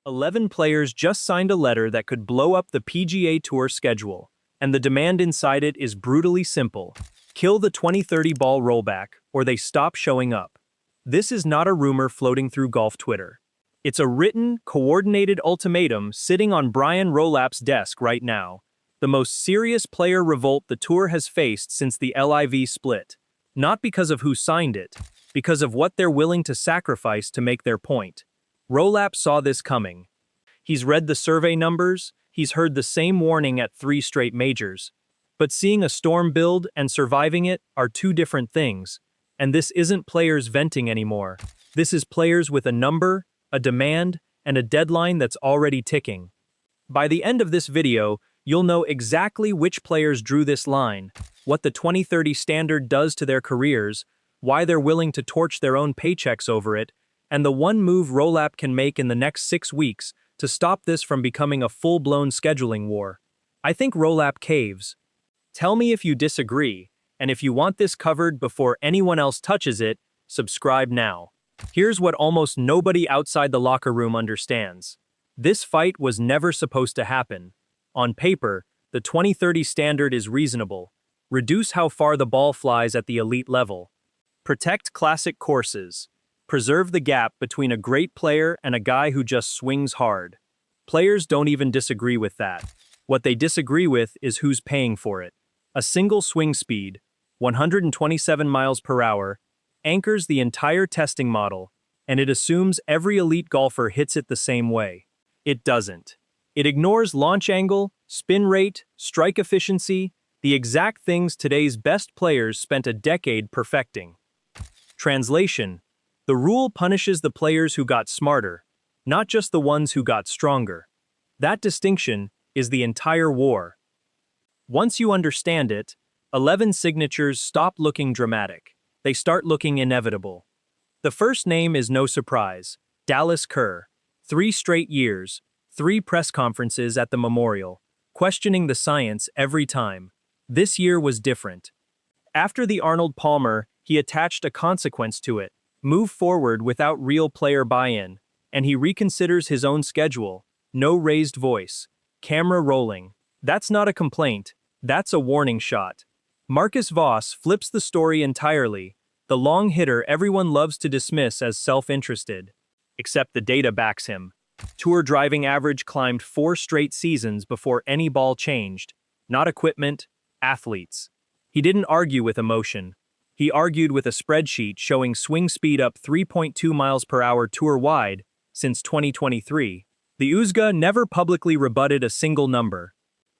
11 players just signed a letter that could blow up the PGA Tour schedule, and the demand inside it is brutally simple. Kill the 2030 ball rollback, or they stop showing up. This is not a rumor floating through golf Twitter. It's a written, coordinated ultimatum sitting on Brian Rolapp's desk right now. The most serious player revolt the tour has faced since the LIV split. Not because of who signed it, because of what they're willing to sacrifice to make their point. Rolapp saw this coming. He's read the survey numbers, he's heard the same warning at 3 straight majors. But seeing a storm build and surviving it are two different things. And this isn't players venting anymore. This is players with a number, a demand, and a deadline that's already ticking. By the end of this video, you'll know exactly which players drew this line, what the 2030 standard does to their careers, why they're willing to torch their own paychecks over it, and the one move Rolapp can make in the next 6 weeks to stop this from becoming a full-blown scheduling war. I think Rolapp caves. Tell me if you disagree, and if you want this covered before anyone else touches it, subscribe now. Here's what almost nobody outside the locker room understands. This fight was never supposed to happen. On paper, the 2030 standard is reasonable. Reduce how far the ball flies at the elite level. Protect classic courses. Preserve the gap between a great player and a guy who just swings hard. Players don't even disagree with that. What they disagree with is who's paying for it. A single swing speed, 127 miles per hour, anchors the entire testing model, and it assumes every elite golfer hits it the same way. It doesn't. It ignores launch angle, spin rate, strike efficiency, the exact things today's best players spent a decade perfecting. Translation: the rule punishes the players who got smarter, not just the ones who got stronger. That distinction is the entire war. Once you understand it, 11 signatures stop looking dramatic. They start looking inevitable. The first name is no surprise: Dallas Kerr. 3 straight years, 3 press conferences at the Memorial, questioning the science every time. This year was different. After the Arnold Palmer, he attached a consequence to it: move forward without real player buy-in, and he reconsiders his own schedule. No raised voice. Camera rolling. That's not a complaint, that's a warning shot. Marcus Voss flips the story entirely, the long hitter everyone loves to dismiss as self-interested. Except the data backs him. Tour driving average climbed 4 straight seasons before any ball changed. Not equipment, athletes. He didn't argue with emotion. He argued with a spreadsheet showing swing speed up 3.2 miles per hour tour-wide since 2023. The USGA never publicly rebutted a single number.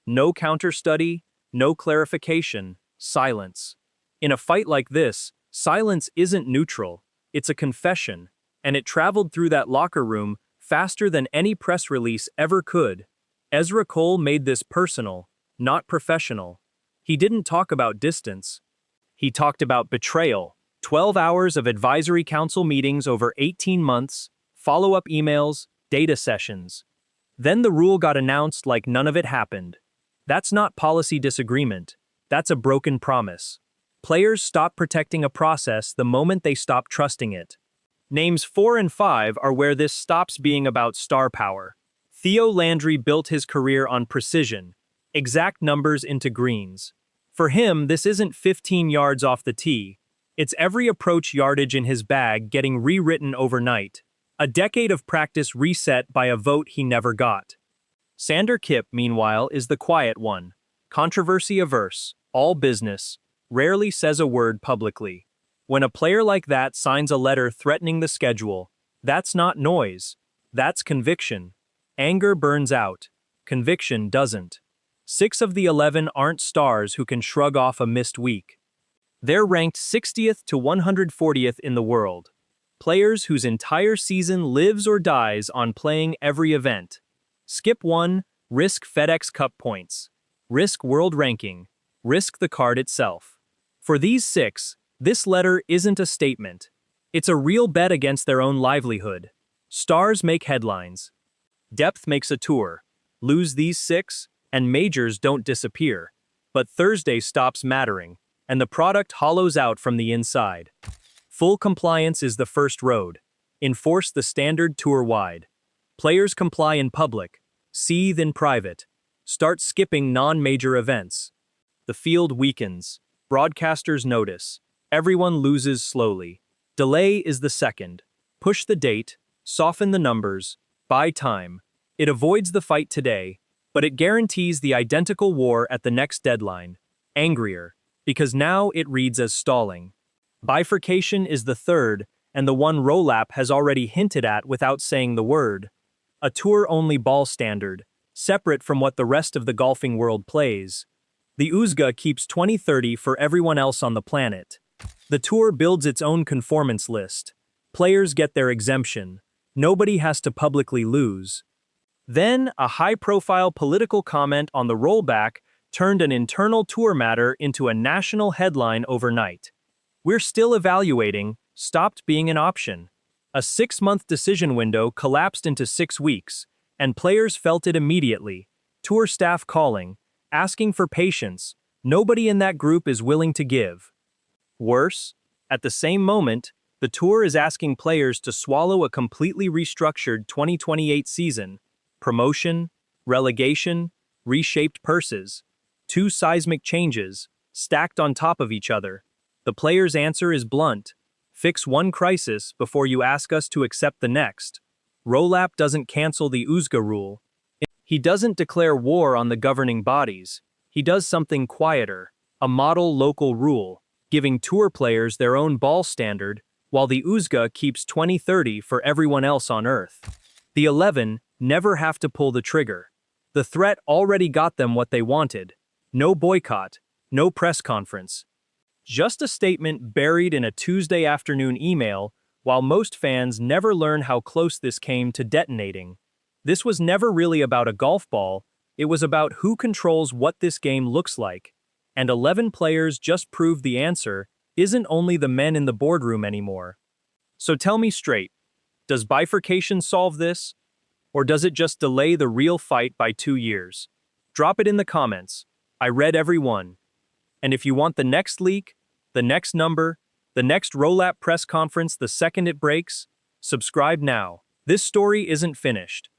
No counter-study, no clarification, silence. In a fight like this, silence isn't neutral, it's a confession, and it traveled through that locker room faster than any press release ever could. Ezra Cole made this personal, not professional. He didn't talk about distance. He talked about betrayal. 12 hours of advisory council meetings over 18 months, follow-up emails, data sessions. Then the rule got announced like none of it happened. That's not policy disagreement. That's a broken promise. Players stop protecting a process the moment they stop trusting it. Names 4 and 5 are where this stops being about star power. Theo Landry built his career on precision, exact numbers into greens. For him, this isn't 15 yards off the tee. It's every approach yardage in his bag getting rewritten overnight. A decade of practice reset by a vote he never got. Sander Kipp, meanwhile, is the quiet one. Controversy averse, all business, rarely says a word publicly. When a player like that signs a letter threatening the schedule, that's not noise, that's conviction. Anger burns out. Conviction doesn't. 6 of the 11 aren't stars who can shrug off a missed week. They're ranked 60th to 140th in the world. Players whose entire season lives or dies on playing every event. Skip 1, risk FedEx Cup points. Risk world ranking. Risk the card itself. For these 6, this letter isn't a statement. It's a real bet against their own livelihood. Stars make headlines. Depth makes a tour. Lose these 6, and majors don't disappear. But Thursday stops mattering, and the product hollows out from the inside. Full compliance is the first road. Enforce the standard tour-wide. Players comply in public, seethe in private, start skipping non-major events. The field weakens. Broadcasters notice. Everyone loses slowly. Delay is the second. Push the date, soften the numbers, buy time. It avoids the fight today, but it guarantees the identical war at the next deadline. Angrier, because now it reads as stalling. Bifurcation is the third, and the one Rolapp has already hinted at without saying the word. A tour-only ball standard, separate from what the rest of the golfing world plays. The USGA keeps 2030 for everyone else on the planet. The tour builds its own conformance list. Players get their exemption. Nobody has to publicly lose. Then, a high-profile political comment on the rollback turned an internal tour matter into a national headline overnight. "We're still evaluating," stopped being an option. A 6-month decision window collapsed into 6 weeks, and players felt it immediately. Tour staff calling, asking for patience. Nobody in that group is willing to give. Worse, at the same moment, the tour is asking players to swallow a completely restructured 2028 season. Promotion, relegation, reshaped purses. 2 seismic changes, stacked on top of each other. The player's answer is blunt. Fix one crisis before you ask us to accept the next. Rolapp doesn't cancel the USGA rule. He doesn't declare war on the governing bodies. He does something quieter, a model local rule, giving tour players their own ball standard, while the USGA keeps 2030 for everyone else on Earth. The 11 never have to pull the trigger. The threat already got them what they wanted. No boycott, no press conference. Just a statement buried in a Tuesday afternoon email, while most fans never learn how close this came to detonating. This was never really about a golf ball, it was about who controls what this game looks like. And 11 players just proved the answer isn't only the men in the boardroom anymore. So tell me straight, does bifurcation solve this? Or does it just delay the real fight by 2 years? Drop it in the comments. I read every one. And if you want the next leak, the next number, the next Rolapp press conference the second it breaks, subscribe now. This story isn't finished.